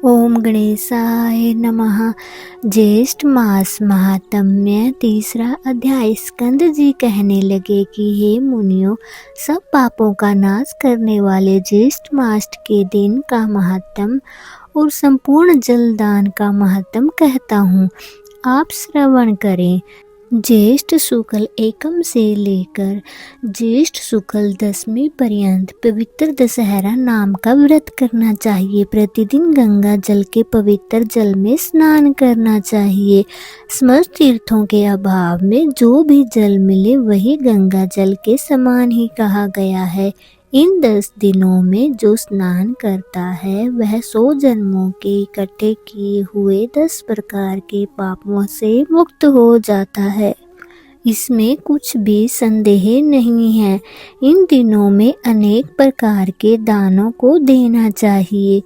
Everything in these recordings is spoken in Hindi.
ओम गणेशाय नमः। ज्येष्ठ मास महात्म्य तीसरा अध्याय। स्कंद जी कहने लगे कि हे मुनियों, सब पापों का नाश करने वाले ज्येष्ठ मास के दिन का महात्म और संपूर्ण जलदान का महात्म कहता हूँ, आप श्रवण करें। ज्येष्ठ शुक्ल एकम से लेकर ज्येष्ठ शुक्ल दशमी पर्यंत पवित्र दशहरा नाम का व्रत करना चाहिए। प्रतिदिन गंगा जल के पवित्र जल में स्नान करना चाहिए। समस्त तीर्थों के अभाव में जो भी जल मिले वही गंगा जल के समान ही कहा गया है। इन 10 दिनों में जो स्नान करता है वह 100 जन्मों के इकट्ठे किए हुए 10 प्रकार के पापों से मुक्त हो जाता है। इसमें कुछ भी संदेह नहीं है। इन दिनों में अनेक प्रकार के दानों को देना चाहिए।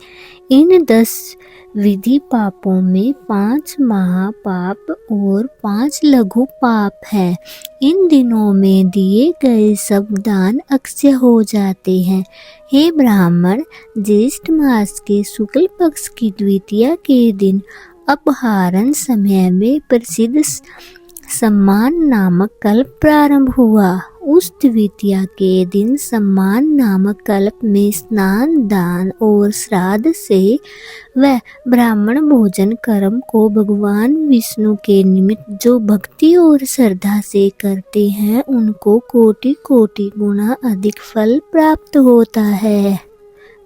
इन 10 विधि पापों में 5 महापाप और 5 लघु पाप है। इन दिनों में दिए गए सब दान अक्षय हो जाते हैं। हे ब्राह्मण, ज्येष्ठ मास के शुक्ल पक्ष की द्वितीया के दिन अपहारण समय में प्रसिद्ध सम्मान नामक कल्प प्रारंभ हुआ। उस द्वितीया के दिन सम्मान नामक कल्प में स्नान, दान और श्राद्ध से वह ब्राह्मण भोजन कर्म को भगवान विष्णु के निमित्त जो भक्ति और श्रद्धा से करते हैं उनको कोटि कोटि गुना अधिक फल प्राप्त होता है।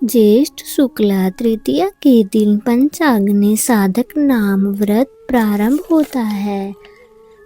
ज्येष्ठ शुक्ला तृतीया के दिन पंचाग्नि साधक नाम व्रत प्रारंभ होता है।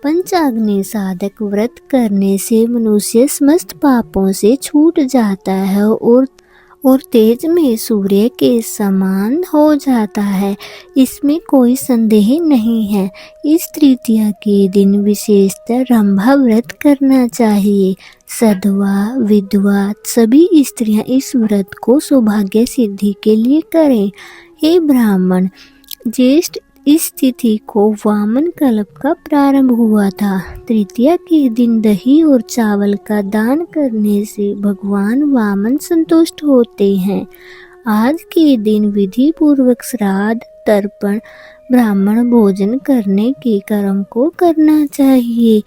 पंचाग्नि साधक व्रत करने से मनुष्य समस्त पापों से छूट जाता है और तेज में सूर्य के समान हो जाता है। इसमें कोई संदेह नहीं है। इस तृतीया के दिन विशेषतः रंभा व्रत करना चाहिए। सधवा विधवा सभी स्त्रियां इस व्रत को सौभाग्य सिद्धि के लिए करें। हे ब्राह्मण, ज्येष्ठ इस तिथि को वामन कल्प का प्रारंभ हुआ था। तृतीया के दिन दही और चावल का दान करने से भगवान वामन संतुष्ट होते हैं। आज के दिन विधि पूर्वक श्राद्ध, तर्पण, ब्राह्मण भोजन करने के कर्म को करना चाहिए।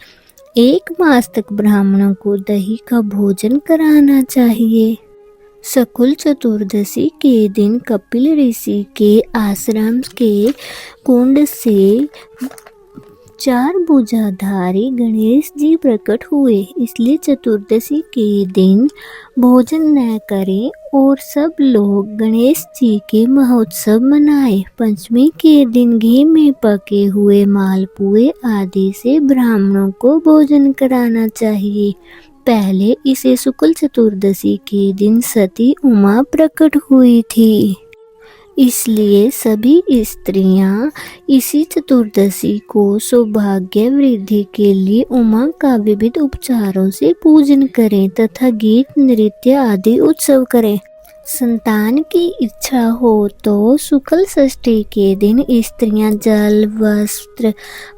1 मास तक ब्राह्मणों को दही का भोजन कराना चाहिए। शुक्ल चतुर्दशी के दिन कपिल ऋषि के आश्रम के कुंड से 4 भुजाधारी गणेश जी प्रकट हुए। इसलिए चतुर्दशी के दिन भोजन न करें और सब लोग गणेश जी के महोत्सव मनाएं। पंचमी के दिन घी में पके हुए मालपुए आदि से ब्राह्मणों को भोजन कराना चाहिए। पहले इसे शुक्ल चतुर्दशी के दिन सती उमा प्रकट हुई थी, इसलिए सभी स्त्रियां इसी चतुर्दशी को सौभाग्य वृद्धि के लिए उमा का विविध उपचारों से पूजन करें तथा गीत, नृत्य आदि उत्सव करें। संतान की इच्छा हो तो शुक्ल षष्ठी के दिन स्त्रियां जल, वस्त्र,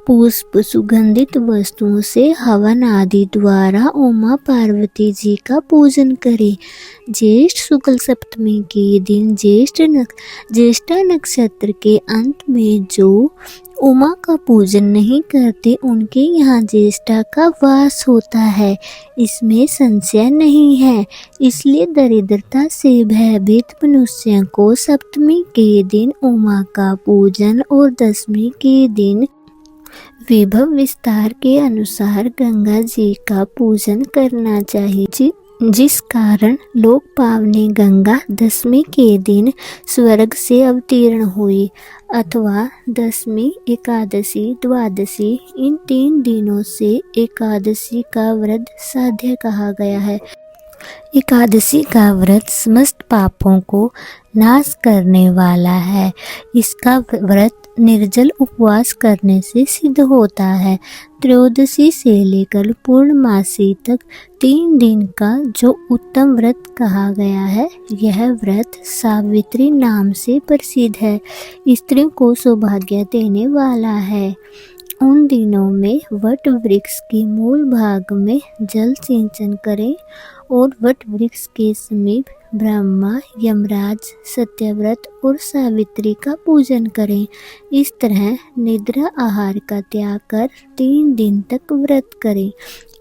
पुष्प, सुगंधित वस्तुओं से हवन आदि द्वारा उमा पार्वती जी का पूजन करें। ज्येष्ठ शुक्ल सप्तमी के दिन ज्येष्ठा नक्षत्र के अंत में जो उमा का पूजन नहीं करते उनके यहाँ ज्येष्ठा का वास होता है, इसमें संशय नहीं है। इसलिए दरिद्रता से भयभीत मनुष्यों को सप्तमी के दिन उमा का पूजन और दशमी के दिन विभव विस्तार के अनुसार गंगा जी का पूजन करना चाहिए, जिस कारण लोक पावनी गंगा दशमी के दिन स्वर्ग से अवतीर्ण हुई। अथवा दशमी, एकादशी, द्वादशी इन 3 दिनों से एकादशी का व्रत साध्य कहा गया है। एकादशी का व्रत समस्त पापों को नाश करने वाला है। इसका व्रत निर्जल उपवास करने से सिद्ध होता है। त्रयोदशी से लेकर पूर्णमासी तक 3 दिन का जो उत्तम व्रत कहा गया है, यह व्रत सावित्री नाम से प्रसिद्ध है। स्त्रियों को सौभाग्य देने वाला है। उन दिनों में वट वृक्ष के मूल भाग में जल सिंचन करें और वट वृक्ष के समीप ब्रह्मा, यमराज, सत्यव्रत और सावित्री का पूजन करें। इस तरह निद्रा आहार का त्याग कर 3 दिन तक व्रत करें।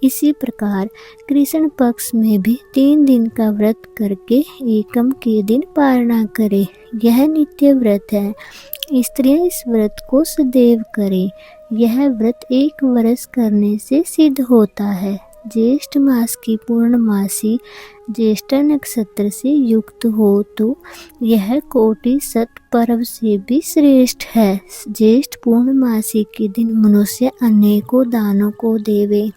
इसी प्रकार कृष्ण पक्ष में भी 3 दिन का व्रत करके एकम के दिन पारणा करें। यह नित्य व्रत है। स्त्रियां इस व्रत को सदैव करें। यह व्रत 1 वर्ष करने से सिद्ध होता है। ज्येष्ठ मास की पूर्णमासी ज्येष्ठा नक्षत्र से युक्त हो तो यह कोटि सत पर्व से भी श्रेष्ठ है। ज्येष्ठ पूर्णमासी के दिन मनुष्य अनेकों दानों को देवे।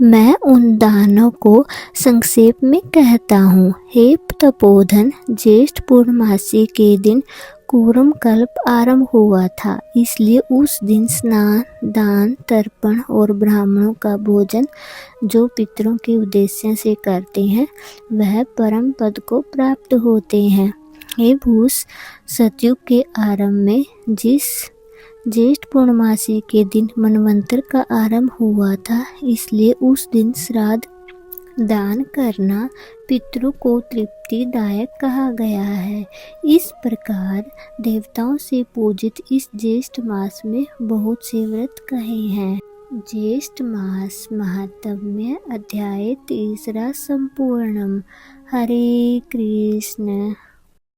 मैं उन दानों को संक्षेप में कहता हूँ। हे तपोधन, ज्येष्ठ पूर्णमासी के दिन कूर्म कल्प आरंभ हुआ था, इसलिए उस दिन स्नान, दान, तर्पण और ब्राह्मणों का भोजन जो पितरों के उद्देश्य से करते हैं वह परम पद को प्राप्त होते हैं। हे भूष, सतयुग के आरंभ में जिस ज्येष्ठ पूर्णमासी के दिन मनवंतर का आरंभ हुआ था, इसलिए उस दिन श्राद्ध दान करना पितरों को तृप्तिदायक कहा गया है। इस प्रकार देवताओं से पूजित इस ज्येष्ठ मास में बहुत से व्रत कहे हैं। ज्येष्ठ मास महात्म्य अध्याय 3 संपूर्णम। हरे कृष्ण।